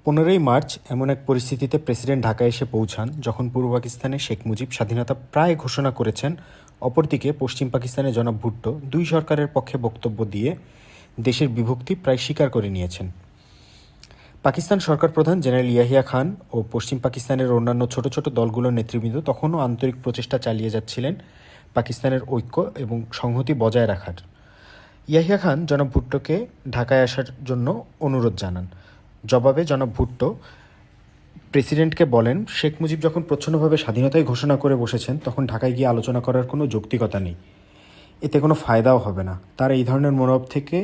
15ই March এমন এক পরিস্থিতিতে প্রেসিডেন্ট ঢাকায় এসে পৌঁছান যখন পূর্ব পাকিস্তানে শেখ মুজিব স্বাধীনতা প্রায় ঘোষণা করেছেন। অপরদিকে পশ্চিম পাকিস্তানে জনাব ভুট্টো দুই সরকারের পক্ষে বক্তব্য দিয়ে দেশের বিভক্তি প্রায় স্বীকার করে নিয়েছেন। পাকিস্তান সরকার প্রধান জেনারেল ইয়াহিয়া খান ও পশ্চিম পাকিস্তানের অন্যান্য ছোট ছোট দলগুলোর নেতৃবৃন্দ তখনও আন্তরিক প্রচেষ্টা চালিয়ে যাচ্ছিলেন পাকিস্তানের ঐক্য এবং সংহতি বজায় রাখার। ইয়াহিয়া খান জনাব ভুট্টোকে ঢাকায় আসার জন্য অনুরোধ জানান। জবাবে জনাব ভুট্টো প্রেসিডেন্টকে বলেন, শেখ মুজিব যখন প্রচ্ছন্নভাবে স্বাধীনতাই ঘোষণা করে বসেছেন তখন ঢাকায় গিয়ে আলোচনা করার কোনো যৌক্তিকতা নেই, এতে কোনো ফায়দাও হবে না। তার এই ধরনের মনোভাব থেকে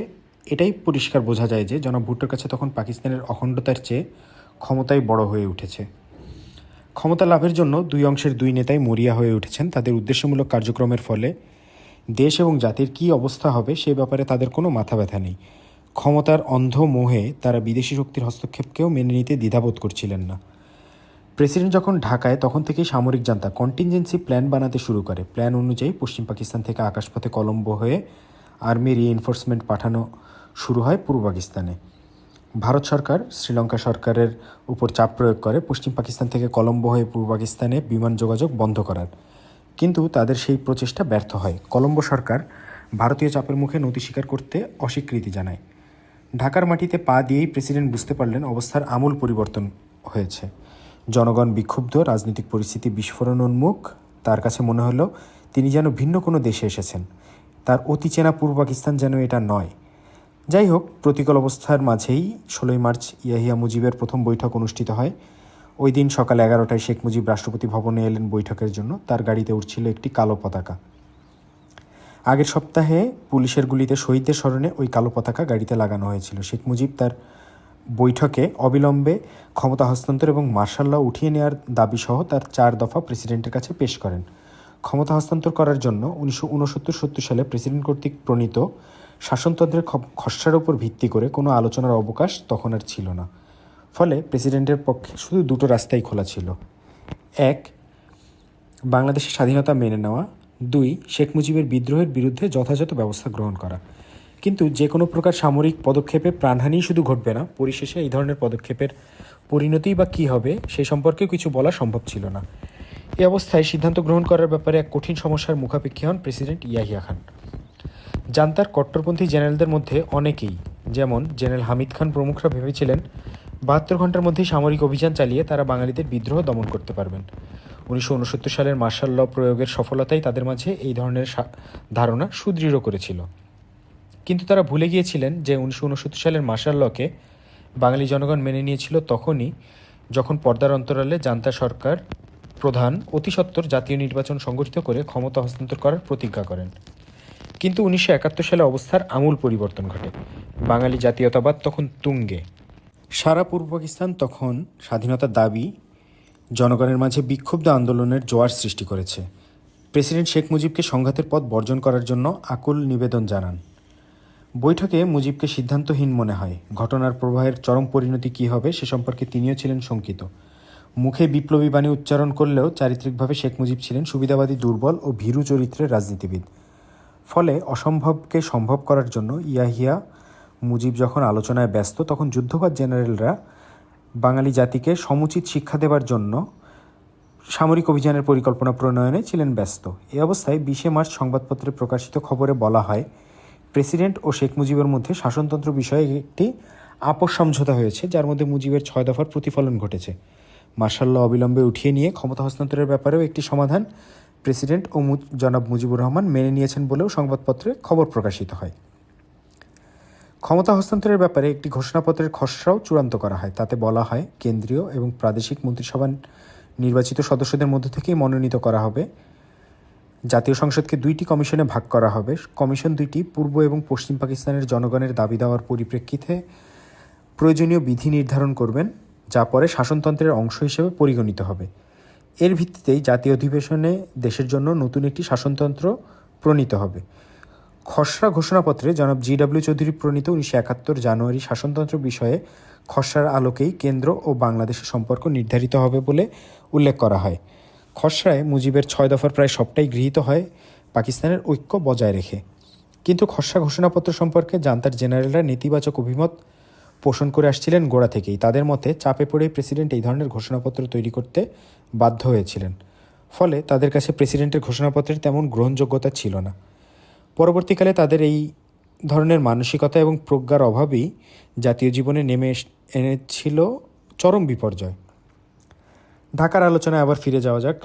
এটাই পরিষ্কার বোঝা যায় যে জনাব ভুট্টোর কাছে তখন পাকিস্তানের অখণ্ডতার চেয়ে ক্ষমতাই বড় হয়ে উঠেছে। ক্ষমতা লাভের জন্য দুই অংশের দুই নেতাই মরিয়া হয়ে উঠেছেন। তাদের উদ্দেশ্যমূলক কার্যক্রমের ফলে দেশ এবং জাতির কী অবস্থা হবে সে ব্যাপারে তাদের কোনো মাথা ব্যথা নেই। ক্ষমতার অন্ধ মোহে তারা বিদেশি শক্তির হস্তক্ষেপকেও মেনে নিতে দ্বিধাবোধ করছিলেন না। প্রেসিডেন্ট যখন ঢাকায় তখন থেকেই সামরিক জান্তা কন্টিনজেন্সি প্ল্যান বানাতে শুরু করে। প্ল্যান অনুযায়ী পশ্চিম পাকিস্তান থেকে আকাশপথে কলম্বো হয়ে আর্মি রিএনফোর্সমেন্ট পাঠানো শুরু হয় পূর্ব পাকিস্তানে। ভারত সরকার শ্রীলঙ্কা সরকারের উপর চাপ প্রয়োগ করে পশ্চিম পাকিস্তান থেকে কলম্বো হয়ে পূর্ব পাকিস্তানে বিমান যোগাযোগ বন্ধ করার, কিন্তু তাদের সেই প্রচেষ্টা ব্যর্থ হয়। কলম্বো সরকার ভারতীয় চাপের মুখে নতি স্বীকার করতে অস্বীকৃতি জানায়। ঢাকার মাটিতে পা দিয়েই প্রেসিডেন্ট বুঝতে পারলেন অবস্থার আমূল পরিবর্তন হয়েছে। জনগণ বিক্ষুব্ধ, রাজনৈতিক পরিস্থিতি বিস্ফোরণ উন্মুখ। তার কাছে মনে হলো তিনি যেন ভিন্ন কোনো দেশে এসেছেন। তার অতি চেনা পূর্ব পাকিস্তান যেন এটা নয়। যাই হোক, প্রতিকূল অবস্থার মাঝেই 16ই মার্চ ইয়াহিয়া মুজিবের প্রথম বৈঠক অনুষ্ঠিত হয়। ওই দিন সকাল 11টায় শেখ মুজিব রাষ্ট্রপতি ভবনে এলেন বৈঠকের জন্য। তার গাড়িতে উঠছিল একটি কালো পতাকা। আগের সপ্তাহে পুলিশের গুলিতে শহীদদের স্মরণে ওই কালো পতাকা গাড়িতে লাগানো হয়েছিল। শেখ মুজিব তার বৈঠকে অবিলম্বে ক্ষমতা হস্তান্তর এবং মার্শাল ল উঠিয়ে নেওয়ার দাবিসহ তার 4 দফা প্রেসিডেন্টের কাছে পেশ করেন। ক্ষমতা হস্তান্তর করার জন্য 1969-70 সালে প্রেসিডেন্ট কর্তৃক প্রণীত শাসনতন্ত্রের খসড়ার উপর ভিত্তি করে কোনো আলোচনার অবকাশ তখন আর ছিল না। ফলে প্রেসিডেন্টের পক্ষে শুধু দুটো রাস্তাই খোলা ছিল: 1, বাংলাদেশের স্বাধীনতা মেনে নেওয়া; 2, শেখ মুজিবের বিদ্রোহের বিরুদ্ধে যথাযথ ব্যবস্থা গ্রহণ করা। কিন্তু যে কোনো প্রকার সামরিক পদক্ষেপে প্রাণহানি শুধু ঘটবে না, পরিশেষে এই ধরনের পদক্ষেপের পরিণতি বা কী হবে সে সম্পর্কে কিছু বলা সম্ভব ছিল না। এই অবস্থায় সিদ্ধান্ত গ্রহণ করার ব্যাপারে এক কঠিন সমস্যার মুখাপেক্ষী হন প্রেসিডেন্ট ইয়াহিয়া খান। জান্তার কট্টরপন্থী জেনারেলদের মধ্যে অনেকেই, যেমন জেনারেল হামিদ খান প্রমুখরা ভেবেছিলেন 72 ঘন্টার মধ্যেই সামরিক অভিযান চালিয়ে তারা বাঙালিদের বিদ্রোহ দমন করতে পারবেন। 1969 সালের মার্শাল ল প্রয়োগের সফলতাই তাদের মাঝে এই ধরনের ধারণা সুদৃঢ় করেছিল। কিন্তু তারা ভুলে গিয়েছিলেন যে 1969 সালের মার্শাল লকে বাঙালি জনগণ মেনে নিয়েছিল তখনই যখন পর্দার অন্তরালে জান্তা সরকার প্রধান অতি সত্বর জাতীয় নির্বাচন সংগঠিত করে ক্ষমতা হস্তান্তর করার প্রতিজ্ঞা করেন। কিন্তু 1971 সালে অবস্থার আমূল পরিবর্তন ঘটে। বাঙালি জাতীয়তাবাদ তখন তুঙ্গে। সারা পূর্ব পাকিস্তান তখন স্বাধীনতার দাবি জনগণের মাঝে বিক্ষুব্ধ আন্দোলনের জোয়ার সৃষ্টি করেছে। প্রেসিডেন্ট শেখ মুজিবকে সংঘাতের পথ বর্জন করার জন্য আকুল নিবেদন জানান। বৈঠকে মুজিবকে সিদ্ধান্তহীন মনে হয়। ঘটনার প্রবাহের চরম পরিণতি কী হবে সে সম্পর্কে তিনিও ছিলেন শঙ্কিত। মুখে বিপ্লবী বাণী উচ্চারণ করলেও চারিত্রিকভাবে শেখ মুজিব ছিলেন সুবিধাবাদী, দুর্বল ও ভীরু চরিত্রের রাজনীতিবিদ। ফলে অসম্ভবকে সম্ভব করার জন্য ইয়াহিয়া মুজিব যখন আলোচনায় ব্যস্ত, তখন যুদ্ধবাজ জেনারেলরা বাঙালি জাতিকে সমুচিত শিক্ষা দেবার জন্য সামরিক অভিযানের পরিকল্পনা প্রণয়নে ছিলেন ব্যস্ত। এই অবস্থায় 20 মার্চ সংবাদপত্রে প্রকাশিত খবরে বলা হয়, প্রেসিডেন্ট ও শেখ মুজিবের মধ্যে শাসনতন্ত্র বিষয়ে একটি আপোষ সমঝোতা হয়েছে, যার মধ্যে মুজিবের 6 দফার প্রতিফলন ঘটেছে। মার্শাল ল অবিলম্বে উঠিয়ে নিয়ে ক্ষমতা হস্তান্তরের ব্যাপারেও একটি সমাধান প্রেসিডেন্ট ও জনাব মুজিবুর রহমান মেনে নিয়েছেন বলেও সংবাদপত্রে খবর প্রকাশিত হয়। ক্ষমতা হস্তান্তরের ব্যাপারে একটি ঘোষণাপত্রের খসড়াও চূড়ান্ত করা হয়। তাতে বলা হয়, কেন্দ্রীয় এবং প্রাদেশিক মন্ত্রিসভা নির্বাচিত সদস্যদের মধ্য থেকেই মনোনীত করা হবে। জাতীয় সংসদকে 2টি কমিশনে ভাগ করা হবে। কমিশন 2টি পূর্ব এবং পশ্চিম পাকিস্তানের জনগণের দাবি দেওয়ার পরিপ্রেক্ষিতে প্রয়োজনীয় বিধি নির্ধারণ করবেন, যা পরে শাসনতন্ত্রের অংশ হিসেবে পরিগণিত হবে। এর ভিত্তিতেই জাতীয় অধিবেশনে দেশের জন্য নতুন একটি শাসনতন্ত্র প্রণীত হবে। খসড়া ঘোষণাপত্রে জনাব জি.ডব্লিউ. চৌধুরী প্রণীত 1971 জানুয়ারি শাসনতন্ত্র বিষয়ে খসড়ার আলোকেই কেন্দ্র ও বাংলাদেশের সম্পর্ক নির্ধারিত হবে বলে উল্লেখ করা হয়। খসড়ায় মুজিবের 6 দফার প্রায় সবটাই গৃহীত হয় পাকিস্তানের ঐক্য বজায় রেখে। কিন্তু খসড়া ঘোষণাপত্র সম্পর্কে জান্তার জেনারেলরা নেতিবাচক অভিমত পোষণ করে আসছিলেন গোড়া থেকেই। তাদের মতে চাপে পড়ে প্রেসিডেন্ট এই ধরনের ঘোষণাপত্র তৈরি করতে বাধ্য হয়েছিলেন। ফলে তাদের কাছে প্রেসিডেন্টের ঘোষণাপত্রের তেমন গ্রহণযোগ্যতা ছিল না। পরবর্তীকালে তাদের এই ধরনের মানসিকতা এবং প্রজ্ঞার অভাবই জাতীয় জীবনে নেমে এনেছিল চরম বিপর্যয়। ঢাকার আলোচনায় আবার ফিরে যাওয়া যাক।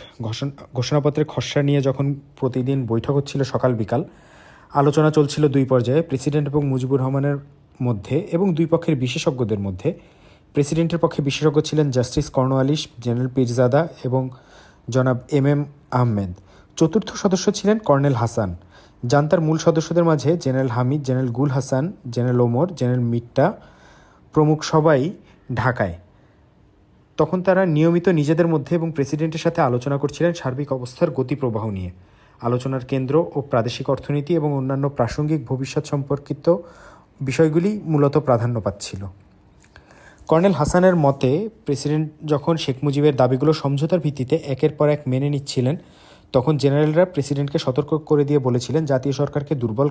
ঘোষণাপত্রের খসড়া নিয়ে যখন প্রতিদিন বৈঠক হচ্ছিল সকাল বিকাল, আলোচনা চলছিল দুই পর্যায়ে, প্রেসিডেন্ট এবং মুজিবুর রহমানের মধ্যে এবং দুই পক্ষের বিশেষজ্ঞদের মধ্যে। প্রেসিডেন্টের পক্ষে বিশেষজ্ঞ ছিলেন জাস্টিস কর্নওয়ালিস, জেনারেল পীরজাদা এবং জনাব এম আহমেদ। চতুর্থ সদস্য ছিলেন কর্নেল হাসান। জান্তার মূল সদস্যদের মাঝে জেনারেল হামিদ, জেনারেল গুল হাসান, জেনারেল ওমর, জেনারেল মিট্টা প্রমুখ সবাই ঢাকায়। তখন তারা নিয়মিত নিজেদের মধ্যে এবং প্রেসিডেন্টের সাথে আলোচনা করছিলেন সার্বিক অবস্থার গতিপ্রবাহ নিয়ে। আলোচনার কেন্দ্র ও প্রাদেশিক অর্থনীতি এবং অন্যান্য প্রাসঙ্গিক ভবিষ্যৎ সম্পর্কিত বিষয়গুলি মূলত প্রাধান্য পাচ্ছিল। কর্নেল হাসানের মতে, প্রেসিডেন্ট যখন শেখ মুজিবের দাবিগুলো সমঝোতার ভিত্তিতে একের পর এক মেনে নিচ্ছিলেন, তখন জেনারেলরা প্রেসিডেন্টকে সতর্ক করে দিয়ে বলেছিলেন জাতীয় সরকারকে দুর্বল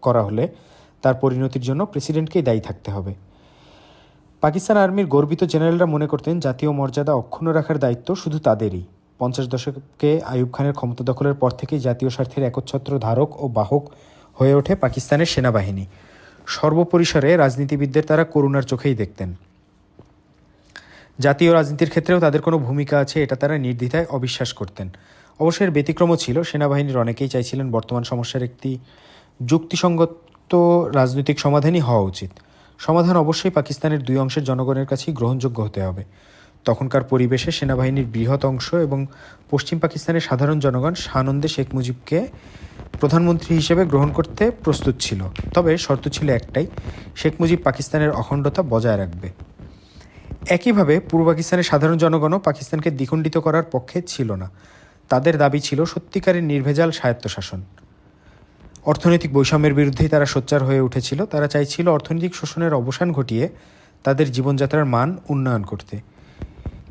করা হলে তার পরিণতির জন্য প্রেসিডেন্টকেই দায়ী থাকতে হবে। পাকিস্তান আর্মির গর্বিত জেনারেলরা মনে করতেন জাতীয় মর্যাদা অক্ষুণ্ণ রাখার দায়িত্ব শুধু তাদেরই। 50 দশকে আইয়ুব খানের ক্ষমতা দখলের পর থেকেই জাতীয় স্বার্থের একচ্ছত্র ধারক ও বাহক হয়ে ওঠে পাকিস্তানের সেনাবাহিনী। সর্বপরিসরে রাজনীতিবিদদের তারা করুণার চোখেই দেখতেন। জাতীয় রাজনীতির ক্ষেত্রেও তাদের কোনো ভূমিকা আছে এটা তারা নির্দ্বিধায় অবিশ্বাস করতেন। অবশ্যের ব্যতিক্রমও ছিল। সেনাবাহিনীর অনেকেই চাইছিলেন বর্তমান সমস্যার একটি যুক্তিসঙ্গত রাজনৈতিক সমাধানই হওয়া উচিত। সমাধান অবশ্যই পাকিস্তানের দুই অংশের জনগণের কাছেই গ্রহণযোগ্য হতে হবে। তখনকার পরিবেশে সেনাবাহিনীর বৃহৎ অংশ এবং পশ্চিম পাকিস্তানের সাধারণ জনগণ সানন্দে শেখ মুজিবকে প্রধানমন্ত্রী হিসেবে গ্রহণ করতে প্রস্তুত ছিল। তবে শর্ত ছিল একটাই, শেখ মুজিব পাকিস্তানের অখণ্ডতা বজায় রাখবে। একইভাবে পূর্ব পাকিস্তানের সাধারণ জনগণও পাকিস্তানকে দ্বিখণ্ডিত করার পক্ষে ছিল না। তাদের দাবি ছিল সত্যিকারের নির্ভেজাল স্বায়ত্তশাসন। অর্থনৈতিক বৈষম্যের বিরুদ্ধেই তারা সোচ্চার হয়ে উঠেছিল। তারা চাইছিল অর্থনৈতিক শোষণের অবসান ঘটিয়ে তাদের জীবনযাত্রার মান উন্নয়ন করতে।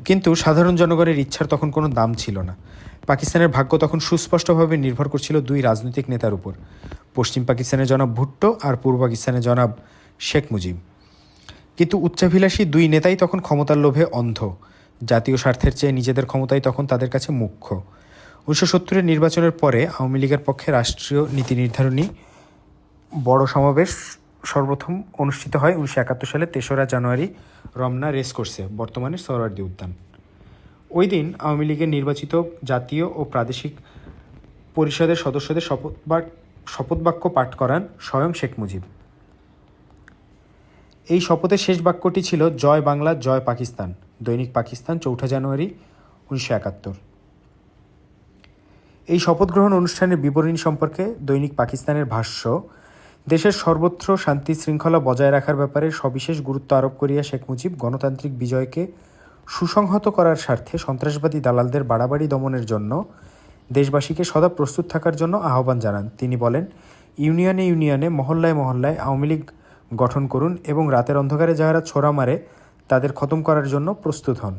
কিন্তু সাধারণ জনগণের ইচ্ছার তখন কোনো দাম ছিল না। পাকিস্তানের ভাগ্য তখন সুস্পষ্টভাবে নির্ভর করছিল দুই রাজনৈতিক নেতার উপর, পশ্চিম পাকিস্তানের জনাব ভুট্টো আর পূর্ব পাকিস্তানের জনাব শেখ মুজিব। কিন্তু উচ্চাভিলাষী দুই নেতাই তখন ক্ষমতার লোভে অন্ধ। জাতীয় স্বার্থের চেয়ে নিজেদের ক্ষমতাই তখন তাদের কাছে মুখ্য। 1970-এর নির্বাচনের পরে আওয়ামী লীগের পক্ষে রাষ্ট্রীয় নীতি নির্ধারণী বড় সমাবেশ সর্বপ্রথম অনুষ্ঠিত হয় 1971 সালে 3রা জানুয়ারি রমনা রেসকোর্সে, বর্তমানে সোহরাওয়ার্দী উদ্যান। ওই দিন আওয়ামী লীগের নির্বাচিত জাতীয় ও প্রাদেশিক পরিষদের সদস্যদের শপথবাক্য পাঠ করান স্বয়ং শেখ মুজিব। এই শপথের শেষ বাক্যটি ছিল জয় বাংলা, জয় পাকিস্তান। দৈনিক পাকিস্তান, 4 জানুয়ারি 1971। এই শপথ গ্রহণ অনুষ্ঠানের বিবরণী সম্পর্কে দৈনিক পাকিস্তানের ভাষ্য, দেশের সর্বত্র শান্তি শৃঙ্খলা বজায় রাখার ব্যাপারে সবিশেষ গুরুত্ব আরোপ করিয়া শেখ মুজিব গণতান্ত্রিক বিজয়কে সুসংহত করার স্বার্থে সন্ত্রাসবাদী দালালদের বাড়াবাড়ি দমনের জন্য দেশবাসীকে সদা প্রস্তুত থাকার জন্য আহ্বান জানান। তিনি বলেন, ইউনিয়নে ইউনিয়নে, মহল্লায় মহল্লায় আওয়ামী লীগ গঠন করুন এবং রাতের অন্ধকারে যাহারা ছোরা মারে তাদের খতম করার জন্য প্রস্তুত হন।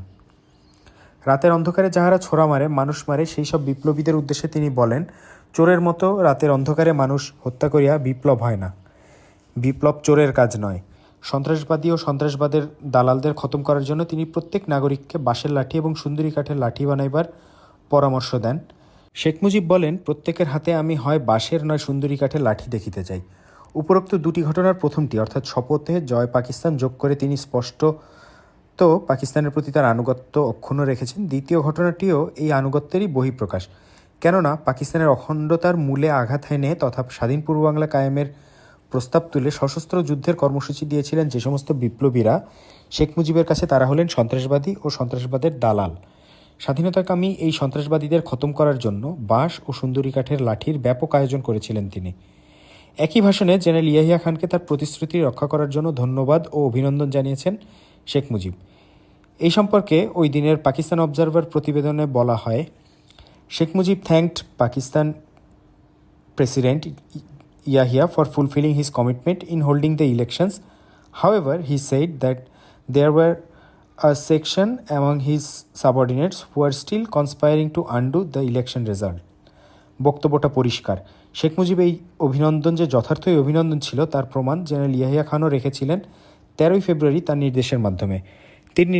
রাতের অন্ধকারে যাহারা ছোরা মারে, মানুষ মারে, সেই সব বিপ্লবীদের উদ্দেশ্যে তিনি বলেন, চোরের মতো রাতের অন্ধকারে মানুষ হত্যা করিয়া বিপ্লব হয় না। বিপ্লব চোরের কাজ নয়। সন্ত্রাসবাদী ও সন্ত্রাসবাদের দালালদের খতম করার জন্য তিনি প্রত্যেক নাগরিককে বাঁশের লাঠি এবং সুন্দরী কাঠের লাঠি বানাইবার পরামর্শ দেন। শেখ মুজিব বলেন, প্রত্যেকের হাতে আমি হয় বাঁশের নয় সুন্দরী কাঠের লাঠি দেখিতে চাই। উপরোক্ত দুটি ঘটনার প্রথমটি অর্থাৎ শপথে জয় পাকিস্তান যোগ করে তিনি স্পষ্ট পাকিস্তানের প্রতি তার আনুগত্য অক্ষুণ্ণ রেখেছেন। দ্বিতীয় ঘটনাটিও এই আনুগত্যেরই বহিঃপ্রকাশ। কেননা পাকিস্তানের অখণ্ডতার মূলে আঘাত হেনে তথা স্বাধীন পূর্ব বাংলা কায়েমের প্রস্তাব তুলে সশস্ত্র যুদ্ধের কর্মসূচি দিয়েছিলেন যে সমস্ত বিপ্লবীরা, শেখ মুজিবের কাছে তারা হলেন সন্ত্রাসবাদী ও সন্ত্রাসবাদের দালাল। স্বাধীনতাকামী এই সন্ত্রাসবাদীদের খতম করার জন্য বাঁশ ও সুন্দরী কাঠের লাঠির ব্যাপক আয়োজন করেছিলেন তিনি। একই ভাষণে জেনারেল ইয়াহিয়া খানকে তার প্রতিশ্রুতি রক্ষা করার জন্য ধন্যবাদ ও অভিনন্দন জানিয়েছেন শেখ মুজিব। এই সম্পর্কে ওই দিনের পাকিস্তান অবজারভার প্রতিবেদনে বলা হয়, Sheikh Mujib thanked Pakistan President Yahya for fulfilling his commitment in holding the elections. However, he said that there were a section among his subordinates who are still conspiring to undo the election result. বক্তব্যটা পরিষ্কার। শেখ মুজিব এই অভিনন্দন যে যথার্থই অভিনন্দন ছিল তার প্রমাণ জেনারেল ইয়াহিয়া খানও রেখেছিলেন 13ই ফেব্রুয়ারি তার নির্দেশের মাধ্যমে। তিনি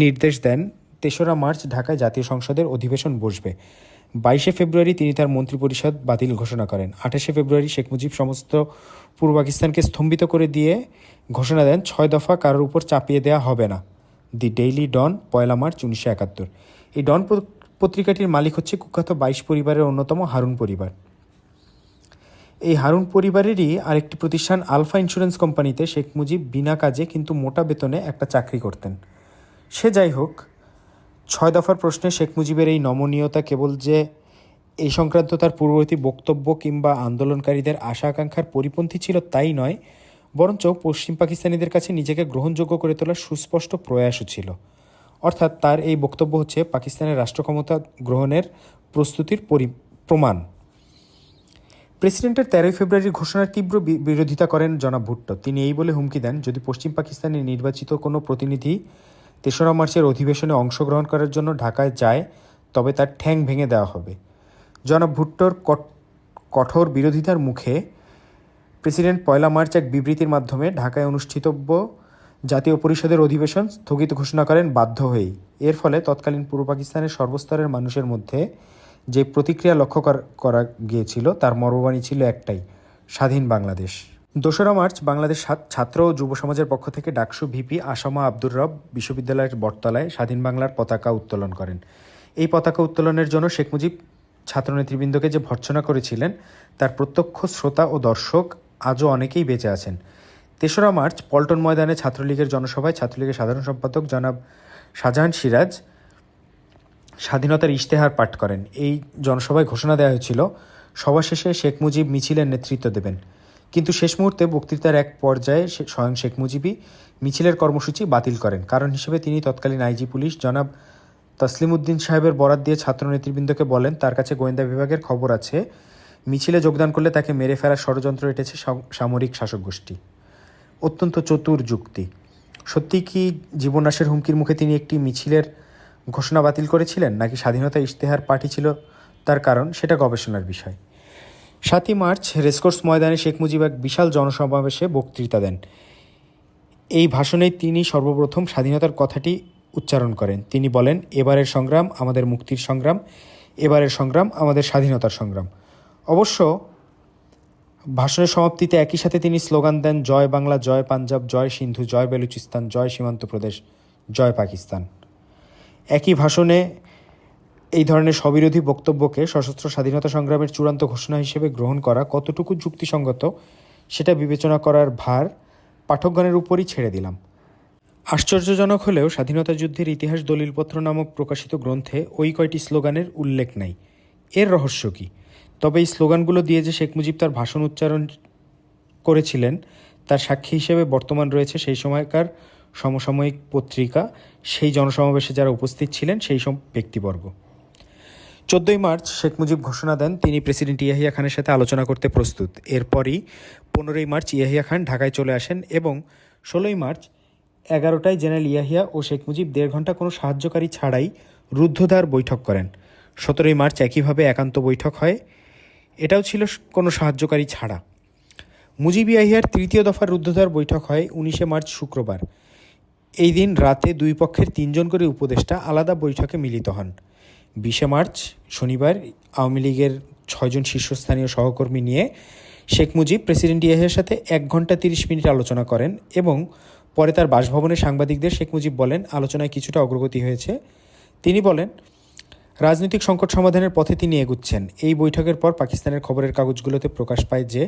নির্দেশ দেন 3রা মার্চ ঢাকায় জাতীয় সংসদের অধিবেশন বসবে। 22শে ফেব্রুয়ারি তিনি তার মন্ত্রিপরিষদ বাতিল ঘোষণা করেন। 28শে ফেব্রুয়ারি শেখ মুজিব সমস্ত পূর্ব পাকিস্তানকে স্তম্ভিত করে দিয়ে ঘোষণা দেন 6 দফা কারোর উপর চাপিয়ে দেওয়া হবে না। দি ডেইলি ডন, 1 মার্চ 1971। এই ডন পত্রিকাটির মালিক হচ্ছে কুখ্যাত 22 পরিবারের অন্যতম হারুন পরিবার। এই হারুন পরিবারেরই আরেকটি প্রতিষ্ঠান আলফা ইন্স্যুরেন্স কোম্পানিতে শেখ মুজিব বিনা কাজে কিন্তু মোটা বেতনে একটা চাকরি করতেন। সে যাই হোক, 6 দফার প্রশ্নে শেখ মুজিবের এই নমনীয়তা কেবল যে এই সংক্রান্ত তার পূর্ববর্তী বক্তব্য কিংবা আন্দোলনকারীদের আশা আকাঙ্ক্ষার পরিপন্থী ছিল তাই নয়, বরঞ্চ পশ্চিম পাকিস্তানিদের কাছে নিজেকে গ্রহণযোগ্য করে তোলার সুস্পষ্ট প্রয়াসও ছিল। অর্থাৎ তার এই বক্তব্য হচ্ছে পাকিস্তানের রাষ্ট্রক্ষমতা গ্রহণের প্রস্তুতির প্রমাণ। প্রেসিডেন্টের 13ই ফেব্রুয়ারির ঘোষণার তীব্র বিরোধিতা করেন জনাব ভুট্টো। তিনি এই বলে হুমকি দেন, যদি পশ্চিম পাকিস্তানের নির্বাচিত কোনো প্রতিনিধি 3রা মার্চের অধিবেশনে অংশগ্রহণ করার জন্য ঢাকায় যায় তবে তার ঠ্যাং ভেঙে দেওয়া হবে। জনাব ভুট্টোর কঠোর বিরোধিতার মুখে প্রেসিডেন্ট 1 মার্চ এক বিবৃতির মাধ্যমে ঢাকায় অনুষ্ঠিতব্য জাতীয় পরিষদের অধিবেশন স্থগিত ঘোষণা করেন বাধ্য হয়েই। এর ফলে তৎকালীন পূর্ব পাকিস্তানের সর্বস্তরের মানুষের মধ্যে যে প্রতিক্রিয়া লক্ষ্য করা গিয়েছিল তার মর্মবাণী ছিল একটাই, স্বাধীন বাংলাদেশ। 2রা মার্চ বাংলাদেশ ছাত্র ও যুব সমাজের পক্ষ থেকে ডাকসু ভিপি আসামা আব্দুর রব বিশ্ববিদ্যালয়ের বটতলায় স্বাধীন বাংলার পতাকা উত্তোলন করেন। এই পতাকা উত্তোলনের জন্য শেখ মুজিব ছাত্রনেতৃবৃন্দকে যে ভর্ৎসনা করেছিলেন তার প্রত্যক্ষ শ্রোতা ও দর্শক আজও অনেকেই বেঁচে আছেন। 3রা মার্চ পল্টন ময়দানে ছাত্রলীগের জনসভায় ছাত্রলীগের সাধারণ সম্পাদক জনাব শাহজাহান সিরাজ স্বাধীনতার ইশতেহার পাঠ করেন। এই জনসভায় ঘোষণা দেওয়া হয়েছিল সভা শেষে শেখ মুজিব মিছিলের নেতৃত্ব দেবেন, কিন্তু শেষ মুহূর্তে বক্তৃতার এক পর্যায়ে স্বয়ং শেখ মুজিবই মিছিলের কর্মসূচি বাতিল করেন। কারণ হিসেবে তিনি তৎকালীন আইজি পুলিশ জনাব তসলিমউদ্দিন সাহেবের বরাত দিয়ে ছাত্র নেতৃবৃন্দকে বলেন তার কাছে গোয়েন্দা বিভাগের খবর আছে মিছিলে যোগদান করলে তাকে মেরে ফেলার ষড়যন্ত্র এঁটেছে সামরিক শাসক গোষ্ঠী। অত্যন্ত চতুর যুক্তি। সত্যি কি জীবনাশের হুমকির মুখে তিনি একটি মিছিলের ঘোষণা বাতিল করেছিলেন, নাকি স্বাধীনতা ইশতেহার পার্টি ছিল তার কারণ, সেটা গবেষণার বিষয়। 7ই মার্চ রেসকোর্স ময়দানে শেখ মুজিব এক বিশাল জনসমাবেশে বক্তৃতা দেন। এই ভাষণেই তিনি সর্বপ্রথম স্বাধীনতার কথাটি উচ্চারণ করেন। তিনি বলেন, এবারের সংগ্রাম আমাদের মুক্তির সংগ্রাম, এবারের সংগ্রাম আমাদের স্বাধীনতার সংগ্রাম। অবশ্য ভাষণের সমাপ্তিতে একই সাথে তিনি স্লোগান দেন, জয় বাংলা, জয় পাঞ্জাব, জয় সিন্ধু, জয় বেলুচিস্তান, জয় সীমান্ত প্রদেশ, জয় পাকিস্তান। একই ভাষণে এই ধরনের স্ববিরোধী বক্তব্যকে সশস্ত্র স্বাধীনতা সংগ্রামের চূড়ান্ত ঘোষণা হিসেবে গ্রহণ করা কতটুকু যুক্তিসঙ্গত সেটা বিবেচনা করার ভার পাঠকগণের উপরই ছেড়ে দিলাম। আশ্চর্যজনক হলেও স্বাধীনতা যুদ্ধের ইতিহাস দলিলপত্র নামক প্রকাশিত গ্রন্থে ওই কয়টি স্লোগানের উল্লেখ নাই। এর রহস্য কী? তবে এই স্লোগানগুলো দিয়ে যে শেখ মুজিব তার ভাষণ উচ্চারণ করেছিলেন তার সাক্ষী হিসেবে বর্তমান রয়েছে সেই সময়কার সমসাময়িক পত্রিকা, সেই জনসমাবেশে যারা উপস্থিত ছিলেন সেই সব ব্যক্তিবর্গ। 14ই মার্চ শেখ মুজিব ঘোষণা দেন তিনি প্রেসিডেন্ট ইয়াহিয়া খানের সাথে আলোচনা করতে প্রস্তুত। এরপরই 15ই মার্চ ইয়াহিয়া খান ঢাকায় চলে আসেন এবং 16ই মার্চ 11টায় জেনারেল ইয়াহিয়া ও শেখ মুজিব 1.5 ঘন্টা কোনো সাহায্যকারী ছাড়াই রুদ্ধদ্বার বৈঠক করেন। 17ই মার্চ একইভাবে একান্ত বৈঠক হয়, এটাও ছিল কোনো সাহায্যকারী ছাড়া। মুজিব ইয়াহিয়ার 3য় দফার রুদ্ধদ্বার বৈঠক হয় 19শে মার্চ শুক্রবার। এই দিন রাতে দুই পক্ষের 3 জন করে উপদেষ্টা আলাদা বৈঠকে মিলিত হন। 20শে মার্চ শনিবার আওয়ামী লীগের 6 জন শীর্ষস্থানীয় সহকর্মী নিয়ে শেখ মুজিব প্রেসিডেন্ট ইয়াহিয়ার সাথে 1 ঘন্টা 30 মিনিট আলোচনা করেন এবং পরে তার বাসভবনে সাংবাদিকদের শেখ মুজিব বলেন, আলোচনায় কিছুটা অগ্রগতি হয়েছে। তিনি বলেন, রাজনৈতিক সংকট সমাধানের পথে তিনি এগুচ্ছেন। এই বৈঠকের পর পাকিস্তানের খবরের কাগজগুলোতে প্রকাশ পায় যে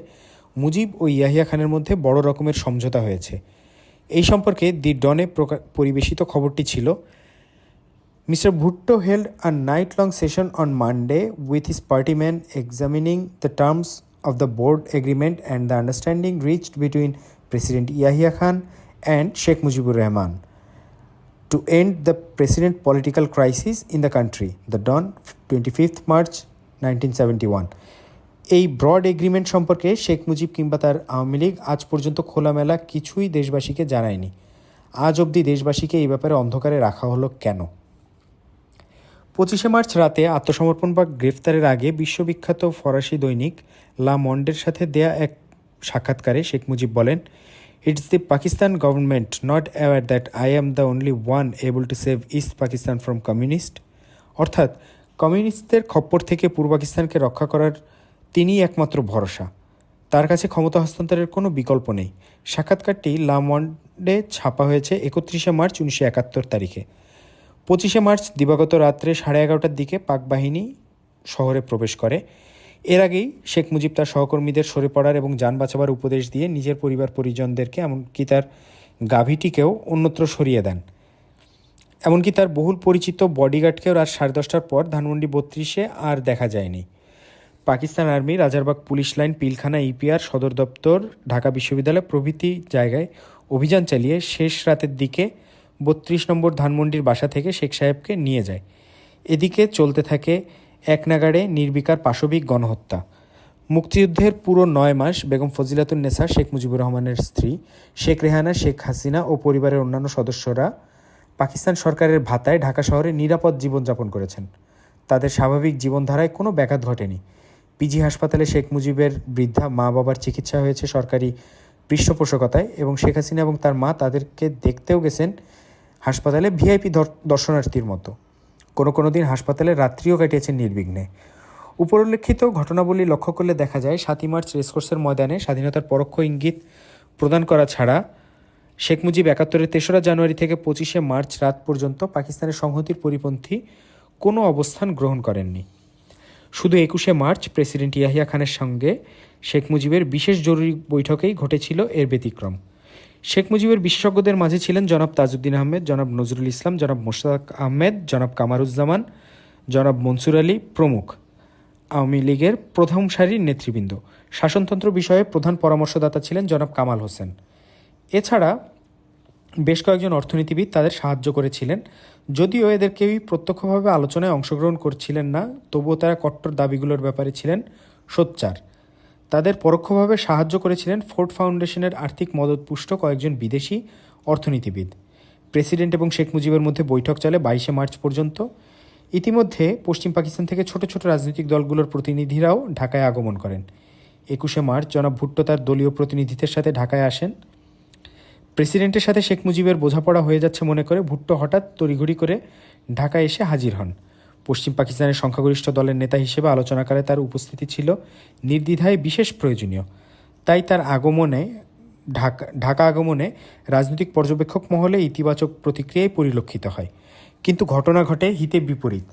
মুজিব ও ইয়াহিয়া খানের মধ্যে বড় রকমের সমঝোতা হয়েছে। এই সম্পর্কে দি ডনে পরিবেশিত খবরটি ছিল, Mr. Bhutto held a night-long session on Monday with his party men examining the terms of the board agreement and the understanding reached between President Yahya Khan and Sheikh Mujibur Rahman to end the present political crisis in the country. The Dawn, 25th March 1971. এই broad agreement সম্পর্কে শেখ মুজিব কিংবা তার আওয়ামী লীগ আজ পর্যন্ত খোলামেলা কিছুই দেশবাসীকে জানায়নি। আজ অবধি দেশবাসীকে এই ব্যাপারে অন্ধকারে রাখা হলো কেন? 25শে মার্চ রাতে আত্মসমর্পণ বা গ্রেফতারের আগে বিশ্ববিখ্যাত ফরাসি দৈনিক লা মন্ডের সাথে দেয়া এক সাক্ষাৎকারে শেখ মুজিব বলেন, It's the Pakistan government not aware that I am the only one able to save East Pakistan from communist? অর্থাৎ কমিউনিস্টদের খপ্পর থেকে পূর্ব পাকিস্তানকে রক্ষা করার তিনিই একমাত্র ভরসা। তার কাছে ক্ষমতা হস্তান্তরের কোনো বিকল্প নেই। সাক্ষাৎকারটি লা মন্ডে ছাপা হয়েছে 31শে মার্চ 1971 তারিখে। 25শে মার্চ দিবাগত রাত্রে 11:30টার দিকে পাক বাহিনী শহরে প্রবেশ করে। এর আগেই শেখ মুজিব তার সহকর্মীদের সরে পড়ার এবং যান বাঁচাবার উপদেশ দিয়ে নিজের পরিবার পরিজনদেরকে এমনকি তার গাভীটিকেও অন্যত্র সরিয়ে দেন। এমনকি তার বহুল পরিচিত বডিগার্ডকেও রাত 10:30টার পর ধানমন্ডি 32-এ আর দেখা যায়নি। Pakistan army, Rajarbagh police line, Pilkhana, EPR সদর দপ্তর, ঢাকা বিশ্ববিদ্যালয় প্রভৃতি জায়গায় অভিযান চালিয়ে শেষ রাতের দিকে 32 নম্বর ধানমন্ডির বাসা থেকে শেখ সাহেবকে নিয়ে যায়। এদিকে চলতে থাকে এক নাগাড়ে নির্বিকার পাশবিক গণহত্যা। মুক্তিযুদ্ধের পুরো 9 মাস বেগম ফজিলাতুন্নেসা, শেখ মুজিবুর রহমানের স্ত্রী, শেখ রেহানা, শেখ হাসিনা ও পরিবারের অন্যান্য সদস্যরা পাকিস্তান সরকারের ভাতায় ঢাকা শহরে নিরাপদ জীবনযাপন করেছেন। তাদের স্বাভাবিক জীবনধারায় কোনো ব্যাঘাত ঘটেনি। পিজি হাসপাতালে শেখ মুজিবের বৃদ্ধা মা বাবার চিকিৎসা হয়েছে সরকারি পৃষ্ঠপোষকতায় এবং শেখ হাসিনা এবং তার মা তাদেরকে দেখতেও গেছেন হাসপাতালে ভিআইপি দর্শনার্থীর মতো। কোনো দিন হাসপাতালে রাত্রিও কাটিয়েছেন নির্বিঘ্নে। উপরোল্লেখিত ঘটনাবলী লক্ষ্য করলে দেখা যায় 7ই মার্চ রেসকোর্সের ময়দানে স্বাধীনতার পরোক্ষ ইঙ্গিত প্রদান করা ছাড়া শেখ মুজিব 71-এর 3রা জানুয়ারি থেকে 25শে মার্চ রাত পর্যন্ত পাকিস্তানের সংহতির পরিপন্থী কোনো অবস্থান গ্রহণ করেননি। শুধু 21শে মার্চ প্রেসিডেন্ট ইয়াহিয়া খানের সঙ্গে শেখ মুজিবের বিশেষ জরুরি বৈঠকেই ঘটেছিল এর ব্যতিক্রম। শেখ মুজিবের বিশেষজ্ঞদের মাঝে ছিলেন জনাব তাজউদ্দিন আহমেদ, জনাব নজরুল ইসলাম, জনাব মোশতাক আহমেদ, জনাব কামারুজ্জামান, জনাব মনসুর আলী প্রমুখ আওয়ামী লীগের প্রথম সারির নেতৃবৃন্দ। শাসনতন্ত্র বিষয়ে প্রধান পরামর্শদাতা ছিলেন জনাব কামাল হোসেন। এছাড়া বেশ কয়েকজন অর্থনীতিবিদ তাদের সাহায্য করেছিলেন। যদিও এদের কেউই প্রত্যক্ষভাবে আলোচনায় অংশগ্রহণ করছিলেন না, তবুও তারা কট্টর দাবিগুলোর ব্যাপারে ছিলেন সোচ্চার। তাদের পরোক্ষভাবে সাহায্য করেছিলেন ফোর্ড ফাউন্ডেশনের আর্থিক মদতপুষ্ট কয়েকজন বিদেশি অর্থনীতিবিদ। প্রেসিডেন্ট এবং শেখ মুজিবের মধ্যে বৈঠক চলে 22শে মার্চ পর্যন্ত। ইতিমধ্যে পশ্চিম পাকিস্তান থেকে ছোট ছোট রাজনৈতিক দলগুলোর প্রতিনিধিরাও ঢাকায় আগমন করেন। 21শে মার্চ জনাব ভুট্টো তার দলীয় প্রতিনিধিদের সাথে ঢাকায় আসেন। প্রেসিডেন্টের সাথে শেখ মুজিবের বোঝাপড়া হয়ে যাচ্ছে মনে করে ভুট্টো হঠাৎ তড়িঘড়ি করে ঢাকায় এসে হাজির হন। পশ্চিম পাকিস্তানের সংখ্যাগরিষ্ঠ দলের নেতা হিসেবে আলোচনাকালে তার উপস্থিতি ছিল নির্দ্বিধায় বিশেষ প্রয়োজনীয়। তাই তার ঢাকা আগমনে রাজনৈতিক পর্যবেক্ষক মহলে ইতিবাচক প্রতিক্রিয়াই পরিলক্ষিত হয়। কিন্তু ঘটনা ঘটে হিতে বিপরীত।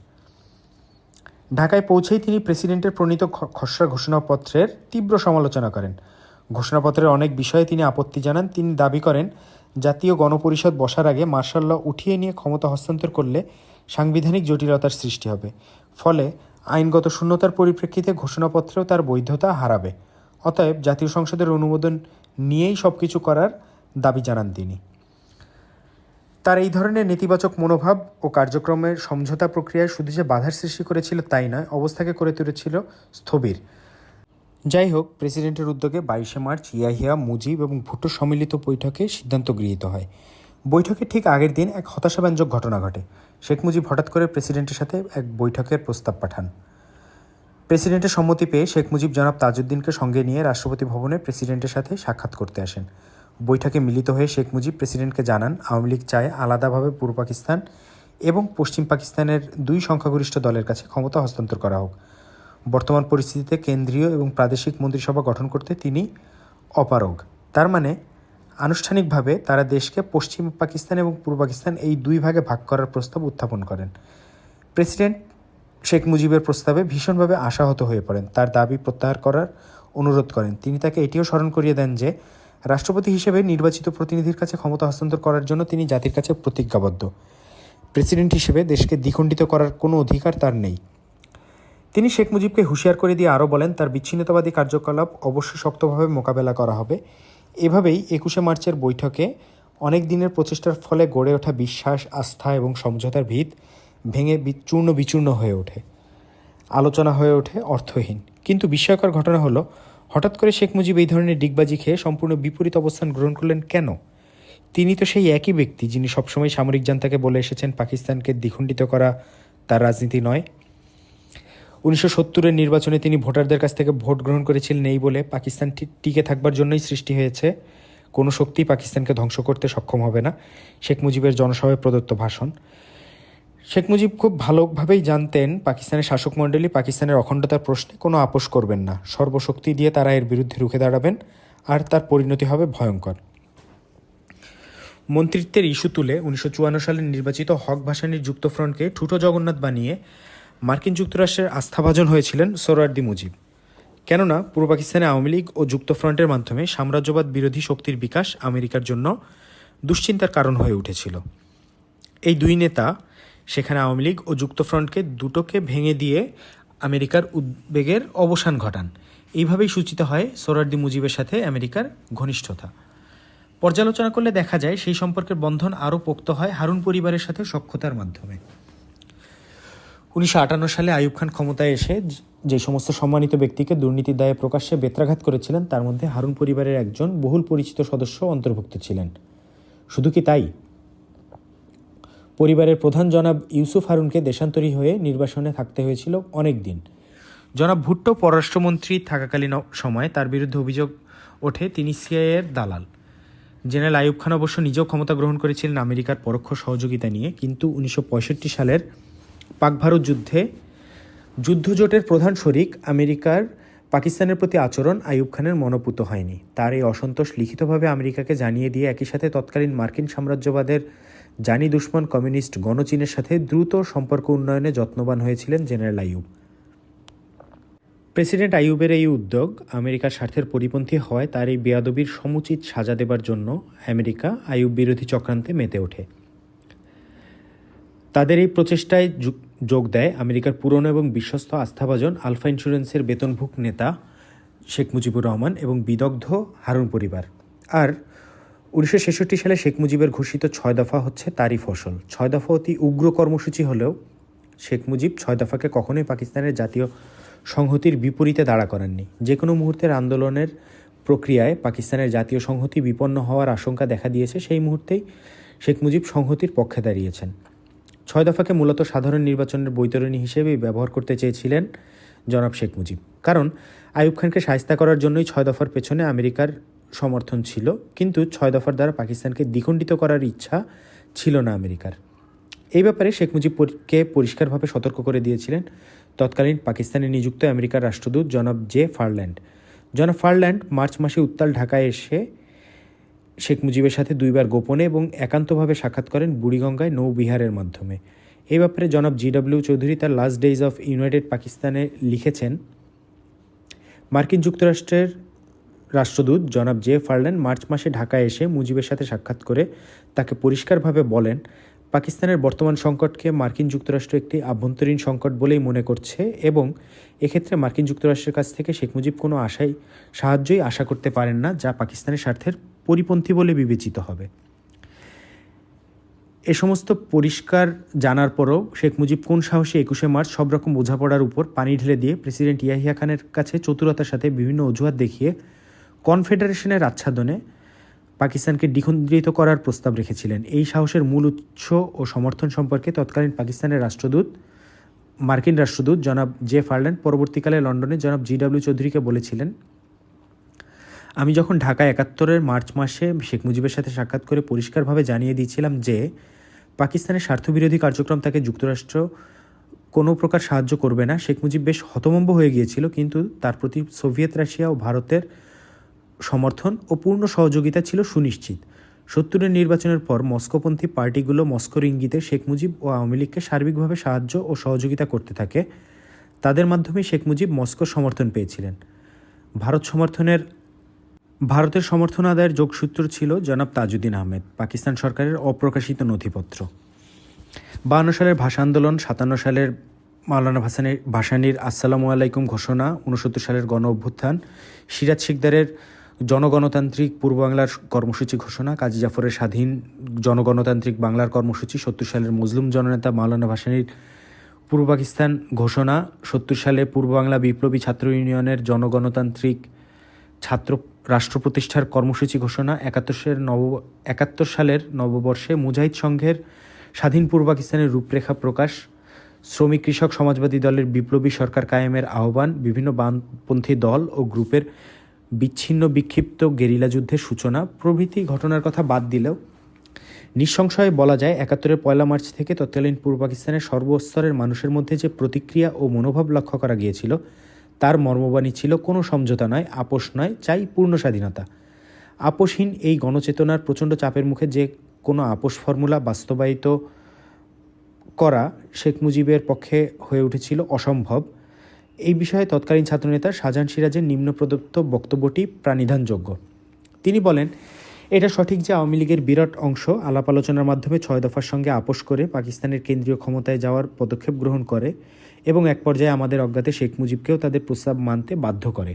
ঢাকায় পৌঁছেই তিনি প্রেসিডেন্টের প্রণীত খসড়া ঘোষণাপত্রের তীব্র সমালোচনা করেন। ঘোষণাপত্রের অনেক বিষয়ে তিনি আপত্তি জানান। তিনি দাবি করেন, জাতীয় গণপরিষদ বসার আগে মার্শাল ল উঠিয়ে নিয়ে ক্ষমতা হস্তান্তর করলে সাংবিধানিক জটিলতার সৃষ্টি হবে। ফলে আইনগত শূন্যতার পরিপ্রেক্ষিতে ঘোষণাপত্রেও তার বৈধতা হারাবে। অতএব জাতীয় সংসদের অনুমোদন নিয়েই সব কিছু করার দাবি জানান তিনি। তার এই ধরনের নেতিবাচক মনোভাব ও কার্যক্রমের সমঝোতা প্রক্রিয়ায় শুধু যে বাধার সৃষ্টি করেছিল তাই নয়, অবস্থাকে করে তুলেছিল স্থবির। যাই হোক, প্রেসিডেন্টের উদ্যোগে 22শে মার্চ ইয়াহিয়া, মুজিব এবং ভুট্টো সম্মিলিত বৈঠকে সিদ্ধান্ত গৃহীত হয়। বৈঠকের ঠিক আগের দিন এক হতাশাব্যঞ্জক ঘটনা ঘটে। শেখ মুজিব হঠাৎ করে প্রেসিডেন্টের সাথে এক বৈঠকের প্রস্তাব পাঠান। প্রেসিডেন্টের সম্মতি পেয়ে শেখ মুজিব জনাব তাজউদ্দিনকে সঙ্গে নিয়ে রাষ্ট্রপতি ভবনে প্রেসিডেন্টের সাথে সাক্ষাৎ করতে আসেন। বৈঠকে মিলিত হয়ে শেখ মুজিব প্রেসিডেন্টকে জানান, আওয়ামী লীগ চায় আলাদাভাবে পূর্ব পাকিস্তান এবং পশ্চিম পাকিস্তানের দুই সংখ্যাগরিষ্ঠ দলের কাছে ক্ষমতা হস্তান্তর করা হোক। বর্তমান পরিস্থিতিতে কেন্দ্রীয় এবং প্রাদেশিক মন্ত্রিসভা গঠন করতে তিনি অপারগ। তার মানে আনুষ্ঠানিকভাবে তারা দেশকে পশ্চিম পাকিস্তান এবং পূর্ব পাকিস্তান এই দুই ভাগে ভাগ করার প্রস্তাব উত্থাপন করেন। প্রেসিডেন্ট শেখ মুজিবের প্রস্তাবে ভীষণভাবে আশাহত হয়ে পড়েন। তার দাবি প্রত্যাহার করার অনুরোধ করেন। তিনি তাকে এটিও স্মরণ করিয়ে দেন যে রাষ্ট্রপতি হিসেবে নির্বাচিত প্রতিনিধির কাছে ক্ষমতা হস্তান্তর করার জন্য তিনি জাতির কাছে প্রতিজ্ঞাবদ্ধ। প্রেসিডেন্ট হিসেবে দেশকে দ্বিখণ্ডিত করার কোনো অধিকার তার নেই। তিনি শেখ মুজিবকে হুঁশিয়ার করে দিয়ে আরও বলেন, তার বিচ্ছিন্নতাবাদী কার্যকলাপ অবশ্যই শক্তভাবে মোকাবেলা করা হবে। এভাবেই 21শে মার্চের বৈঠকে অনেক দিনের প্রচেষ্টার ফলে গড়ে ওঠা বিশ্বাস, আস্থা এবং সমঝোতার ভিত ভেঙে চূর্ণ বিচূর্ণ হয়ে ওঠে। আলোচনা হয়ে ওঠে অর্থহীন। কিন্তু বিস্ময়কর ঘটনা হলো, হঠাৎ করে শেখ মুজিব এই ধরনের ডিগবাজি খেয়ে সম্পূর্ণ বিপরীত অবস্থান গ্রহণ করলেন কেন? তিনি তো সেই একই ব্যক্তি যিনি সবসময় সামরিক জান্তাকে বলে এসেছেন পাকিস্তানকে দ্বিখণ্ডিত করা তার রাজনীতি নয়। 1970-এর নির্বাচনে তিনি ভোটারদের কাছ থেকে ভোট গ্রহণ করেছিলেন এই বলে পাকিস্তান টিকে থাকবার জন্যই সৃষ্টি হয়েছে। কোনো শক্তি পাকিস্তানকে ধ্বংস করতে সক্ষম হবে না, শেখ মুজিবের জনসভায় প্রদত্ত ভাষণ। শেখ মুজিব খুব ভালোভাবেই জানতেন পাকিস্তানের শাসকমণ্ডলী পাকিস্তানের অখণ্ডতার প্রশ্নে কোনো আপোষ করবেন না, সর্বশক্তি দিয়ে তারা এর বিরুদ্ধে রুখে দাঁড়াবেন, আর তার পরিণতি হবে ভয়ঙ্কর। মন্ত্রিত্বের ইস্যু তুলে 1954 সালে নির্বাচিত হক ভাসানীর যুক্তফ্রন্টকে ঠুটো জগন্নাথ বানিয়ে মার্কিন যুক্তরাষ্ট্রের আস্থাভাজন হয়েছিলেন সোহরাওয়ার্দী মুজিব। কেননা পূর্ব পাকিস্তানে আওয়ামী লীগ ও যুক্তফ্রন্টের মাধ্যমে সাম্রাজ্যবাদ বিরোধী শক্তির বিকাশ আমেরিকার জন্য দুশ্চিন্তার কারণ হয়ে উঠেছিল। এই দুই নেতা সেখানে আওয়ামী লীগ ও যুক্তফ্রন্টকে দুটোকে ভেঙে দিয়ে আমেরিকার উদ্বেগের অবসান ঘটান। এইভাবেই সূচিত হয় সোহরাওয়ার্দী মুজিবের সাথে আমেরিকার ঘনিষ্ঠতা। পর্যালোচনা করলে দেখা যায় সেই সম্পর্কের বন্ধন আরও পোক্ত হয় হারুন পরিবারের সাথে সখ্যতার মাধ্যমে। 1958 সালে আইয়ুব খান ক্ষমতায় এসে যে সমস্ত সম্মানিত ব্যক্তিকে দুর্নীতির দায়ে প্রকাশ্যে বেত্রাঘাত করেছিলেন তার মধ্যে হারুন পরিবারের একজন বহুল পরিচিত সদস্য অন্তর্ভুক্ত ছিলেন। শুধু কি তাই, পরিবারের প্রধান জনাব ইউসুফ হারুনকে দেশান্তরী হয়ে নির্বাসনে থাকতে হয়েছিল অনেক দিন। জনাব ভুট্টো পররাষ্ট্রমন্ত্রী থাকাকালীন সময়ে তার বিরুদ্ধে অভিযোগ ওঠে তিনি সিআইএর দালাল। জেনারেল আইয়ুব খান অবশ্য নিজেও ক্ষমতা গ্রহণ করেছিলেন আমেরিকার পরোক্ষ সহযোগিতা নিয়ে, কিন্তু 1965 সালের পাক ভারত যুদ্ধে যুদ্ধজোটের প্রধান শরিক আমেরিকার পাকিস্তানের প্রতি আচরণ আইয়ুব খানের মনোপুত হয়নি। তার এই অসন্তোষ লিখিতভাবে আমেরিকাকে জানিয়ে দিয়ে একই সাথে তৎকালীন মার্কিন সাম্রাজ্যবাদের জানি দুশ্মন কমিউনিস্ট গণচীনের সাথে দ্রুত সম্পর্ক উন্নয়নে যত্নবান হয়েছিলেন জেনারেল আইয়ুব। প্রেসিডেন্ট আইয়ুবের এই উদ্যোগ আমেরিকার স্বার্থের পরিপন্থী হওয়ায় তার এই বেয়াদবির সমুচিত সাজা দেবার জন্য আমেরিকা আইয়ুব বিরোধী চক্রান্তে মেতে ওঠে। তাদের এই প্রচেষ্টায় যোগ দেয় আমেরিকার পুরনো এবং বিশ্বস্ত আস্থাভাজন আলফা ইন্স্যুরেন্সের বেতনভুক নেতা শেখ মুজিবুর রহমান এবং বিদগ্ধ হারুন পরিবার। আর 1966 সালে শেখ মুজিবের ঘোষিত 6 দফা হচ্ছে তারই ফসল। 6 দফা অতি উগ্র কর্মসূচি হলেও শেখ মুজিব 6 দফাকে কখনোই পাকিস্তানের জাতীয় সংহতির বিপরীতে দাঁড়া করাননি। যে কোনো মুহূর্তের আন্দোলনের প্রক্রিয়ায় পাকিস্তানের জাতীয় সংহতি বিপন্ন হওয়ার আশঙ্কা দেখা দিয়েছে, সেই মুহূর্তেই শেখ মুজিব সংহতির পক্ষে দাঁড়িয়েছেন। 6 দফাকে মূলত সাধারণ নির্বাচনের বৈতরণী হিসেবেই ব্যবহার করতে চেয়েছিলেন জনাব শেখ মুজিব। কারণ আইয়ুব খানকে শায়েস্তা করার জন্যই 6 দফার পেছনে আমেরিকার সমর্থন ছিল, কিন্তু 6 দফার দ্বারা পাকিস্তানকে দ্বিখণ্ডিত করার ইচ্ছা ছিল না আমেরিকার। এই ব্যাপারে শেখ মুজিবকে পরিষ্কারভাবে সতর্ক করে দিয়েছিলেন তৎকালীন পাকিস্তানে নিযুক্ত আমেরিকার রাষ্ট্রদূত জনাব জে ফারল্যান্ড। জনাব ফারল্যান্ড মার্চ মাসে উত্তাল ঢাকায় এসে শেখ মুজিবের সাথে 2 বার গোপনে এবং একান্তভাবে সাক্ষাৎ করেন বুড়িগঙ্গায় নৌবিহারের মাধ্যমে। এই ব্যাপারে জনাব জিডব্লিউ চৌধুরী তার লাস্ট ডেজ অফ ইউনাইটেড পাকিস্তানে লিখেছেন, মার্কিন যুক্তরাষ্ট্রের রাষ্ট্রদূত জনাব জে ফারল্যান্ড মার্চ মাসে ঢাকায় এসে মুজিবের সাথে সাক্ষাৎ করে তাকে পরিষ্কারভাবে বলেন পাকিস্তানের বর্তমান সংকটকে মার্কিন যুক্তরাষ্ট্র একটি আভ্যন্তরীণ সংকট বলেই মনে করছে এবং এক্ষেত্রে মার্কিন যুক্তরাষ্ট্রের কাছ থেকে শেখ মুজিব কোনো সাহায্যই আশা করতে পারেন না যা পাকিস্তানের স্বার্থের পরিপন্থী বলে বিবেচিত হবে। এ সমস্ত পরিষ্কার জানার পরও শেখ মুজিব কোন সাহসে 21শে মার্চ সব রকম বোঝাপড়ার উপর পানি ঢেলে দিয়ে প্রেসিডেন্ট ইয়াহিয়া খানের কাছে চতুরতার সাথে বিভিন্ন অজুহাত দেখিয়ে কনফেডারেশনের আচ্ছাদনে পাকিস্তানকে দ্বিখণ্ডিত করার প্রস্তাব রেখেছিলেন। এই সাহসের মূল উৎস ও সমর্থন সম্পর্কে তৎকালীন পাকিস্তানের মার্কিন রাষ্ট্রদূত জনাব জে ফারল্যান্ড পরবর্তীকালে লন্ডনে জনাব জিডব্লিউ চৌধুরীকে বলেছিলেন, আমি যখন ঢাকা 71-এর মার্চ মাসে শেখ মুজিবের সাথে সাক্ষাৎ করে পরিষ্কারভাবে জানিয়ে দিয়েছিলাম যে পাকিস্তানের স্বার্থবিরোধী কার্যক্রম তাকে যুক্তরাষ্ট্র কোনো প্রকার সাহায্য করবে না, শেখ মুজিব বেশ হতভম্ব হয়ে গিয়েছিল, কিন্তু তার প্রতি সোভিয়েত রাশিয়া ও ভারতের সমর্থন ও পূর্ণ সহযোগিতা ছিল সুনিশ্চিত। 70-এর নির্বাচনের পর মস্কোপন্থী পার্টিগুলো মস্কোর ইঙ্গিতে শেখ মুজিব ও আওয়ামী লীগকে সার্বিকভাবে সাহায্য ও সহযোগিতা করতে থাকে। তাদের মাধ্যমে শেখ মুজিব মস্কোর সমর্থন পেয়েছিলেন। ভারতের সমর্থন আদায়ের যোগসূত্র ছিল জনাব তাজউদ্দিন আহমেদ, পাকিস্তান সরকারের অপ্রকাশিত নথিপত্র। 52 সালের ভাষা আন্দোলন, 57 সালের মাওলানা ভাসানীর আসসালামু আলাইকুম ঘোষণা, 69 সালের গণ অভ্যুত্থান, সিরাজ শিকদারের জনগণতান্ত্রিক পূর্ব বাংলার কর্মসূচি ঘোষণা, কাজী জাফরের স্বাধীন জনগণতান্ত্রিক বাংলার কর্মসূচি, 70 সালের মুসলিম জননেতা মাওলানা ভাসানীর পূর্ব পাকিস্তান ঘোষণা, 70 সালে পূর্ব বাংলা বিপ্লবী ছাত্র ইউনিয়নের জনগণতান্ত্রিক ছাত্র রাষ্ট্র প্রতিষ্ঠার কর্মসূচি ঘোষণা, 71 সালের নববর্ষে মুজাহিদ সংঘের স্বাধীন পূর্ব পাকিস্তানের রূপরেখা প্রকাশ, শ্রমিক কৃষক সমাজবাদী দলের বিপ্লবী সরকার কায়েমের আহ্বান, বিভিন্ন বামপন্থী দল ও গ্রুপের বিচ্ছিন্ন বিক্ষিপ্ত গেরিলা যুদ্ধের সূচনা প্রভৃতি ঘটনার কথা বাদ দিলেও নিঃসংশয়ে বলা যায় ৭১-এর ১ মার্চ থেকে তৎকালীন পূর্ব পাকিস্তানের সর্বস্তরের মানুষের মধ্যে যে প্রতিক্রিয়া ও মনোভাব লক্ষ্য করা গিয়েছিল তার মর্মবাণী ছিল কোনো সমঝোতা নয়, আপোষ নয়, চাই পূর্ণ স্বাধীনতা। আপোষহীন এই গণচেতনার প্রচণ্ড চাপের মুখে যে কোনো আপোষ ফর্মুলা বাস্তবায়িত করা শেখ মুজিবের পক্ষে হয়ে উঠেছিল অসম্ভব। এই বিষয়ে তৎকালীন ছাত্রনেতা শাহজাহান সিরাজের নিম্ন প্রদত্ত বক্তব্যটি প্রাণিধানযোগ্য। তিনি বলেন, এটা সঠিক যে আওয়ামী লীগের বিরাট অংশ আলাপ আলোচনার মাধ্যমে ৬ দফার সঙ্গে আপোষ করে পাকিস্তানের কেন্দ্রীয় ক্ষমতায় যাওয়ার পদক্ষেপ গ্রহণ করে এবং এক পর্যায়ে আমাদের অজ্ঞাতে শেখ মুজিবকেও তাদের প্রস্তাব মানতে বাধ্য করে।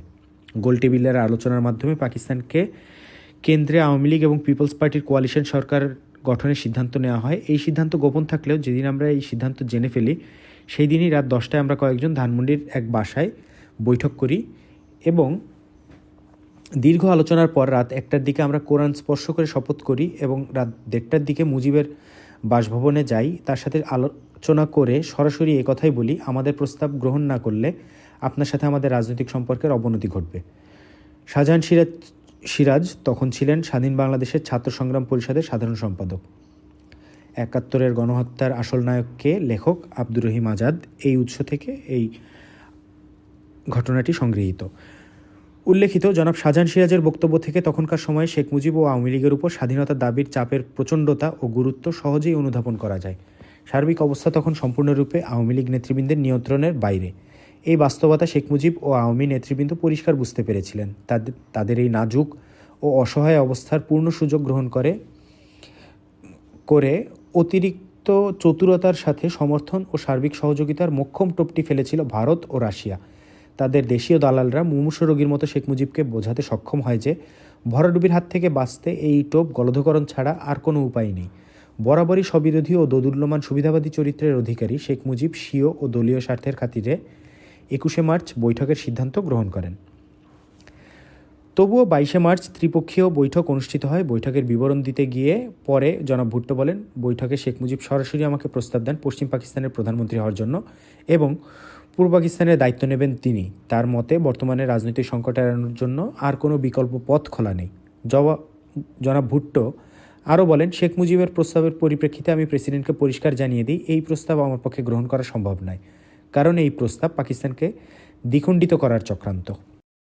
গোলটেবিলের আলোচনার মাধ্যমে পাকিস্তানকে কেন্দ্রে আওয়ামী লীগ এবং পিপলস পার্টির কোয়ালিশন সরকার গঠনের সিদ্ধান্ত নেওয়া হয়। এই সিদ্ধান্ত গোপন থাকলেও যেদিন আমরা এই সিদ্ধান্ত জেনে ফেলি সেই দিনই রাত ১০টায় আমরা কয়েকজন ধানমন্ডির এক বাসায় বৈঠক করি এবং দীর্ঘ আলোচনার পর রাত ১টার দিকে আমরা কোরআন স্পর্শ করে শপথ করি এবং রাত ১:৩০ দিকে মুজিবের বাসভবনে যাই। তার সাথে আলোচনা করে সরাসরি কথাই বলি, আমাদের প্রস্তাব গ্রহণ না করলে আপনার সাথে আমাদের রাজনৈতিক সম্পর্কের অবনতি ঘটবে। শাহজাহান সিরাজ তখন ছিলেন স্বাধীন বাংলাদেশের ছাত্র সংগ্রাম পরিষদের সাধারণ সম্পাদক। ৭১-এর গণহত্যার আসল নায়ককে লেখক আব্দুর রহিম আজাদ। এই উৎস থেকে এই ঘটনাটি সংগৃহীত। উল্লেখিত জনাব শাহজাহান সিরাজের বক্তব্য থেকে তখনকার সময়ে শেখ মুজিব ও আওয়ামী লীগের উপর স্বাধীনতার দাবির চাপের প্রচণ্ডতা ও গুরুত্ব সহজেই অনুধাবন করা যায়। সার্বিক অবস্থা তখন সম্পূর্ণরূপে আওয়ামী লীগ নেতৃবৃন্দের নিয়ন্ত্রণের বাইরে। এই বাস্তবতা শেখ মুজিব ও আওয়ামী নেতৃবৃন্দ পরিষ্কার বুঝতে পেরেছিলেন। তাদের এই নাজুক ও অসহায় অবস্থার পূর্ণ সুযোগ গ্রহণ করে অতিরিক্ত চতুরতার সাথে সমর্থন ও সার্বিক সহযোগিতার মোক্ষম টোপটি ফেলেছিল ভারত ও রাশিয়া। তাদের দেশীয় দালালরা মুমূর্ষু রোগীর মতো শেখ মুজিবকে বোঝাতে সক্ষম হয় যে ভরাডুবির হাত থেকে বাঁচতে এই টোপ গলধকরণ ছাড়া আর কোনো উপায় নেই। বরাবরই স্ববিরোধী ও দোদুল্যমান সুবিধাবাদী চরিত্রের অধিকারী শেখ মুজিব স্বীয় ও দলীয় স্বার্থের খাতিরে ২১শে মার্চ বৈঠকের সিদ্ধান্ত গ্রহণ করেন। তবুও ২২শে মার্চ ত্রিপক্ষীয় বৈঠক অনুষ্ঠিত হয়। বৈঠকের বিবরণ দিতে গিয়ে পরে জনাব ভুট্টো বলেন, বৈঠকে শেখ মুজিব সরাসরি আমাকে প্রস্তাব দেন পশ্চিম পাকিস্তানের প্রধানমন্ত্রী হওয়ার জন্য এবং পূর্ব পাকিস্তানের দায়িত্ব নেবেন তিনি। তার মতে বর্তমানে রাজনৈতিক সংকট এড়ানোর জন্য আর কোনো বিকল্প পথ খোলা নেই। জনাব ভুট্টো আরও বলেন, শেখ মুজিবের প্রস্তাবের পরিপ্রেক্ষিতে আমি প্রেসিডেন্টকে পরিষ্কার জানিয়ে দিই, এই প্রস্তাব আমার পক্ষে গ্রহণ করা সম্ভব নয়, কারণ এই প্রস্তাব পাকিস্তানকে দ্বিখণ্ডিত করার চক্রান্ত।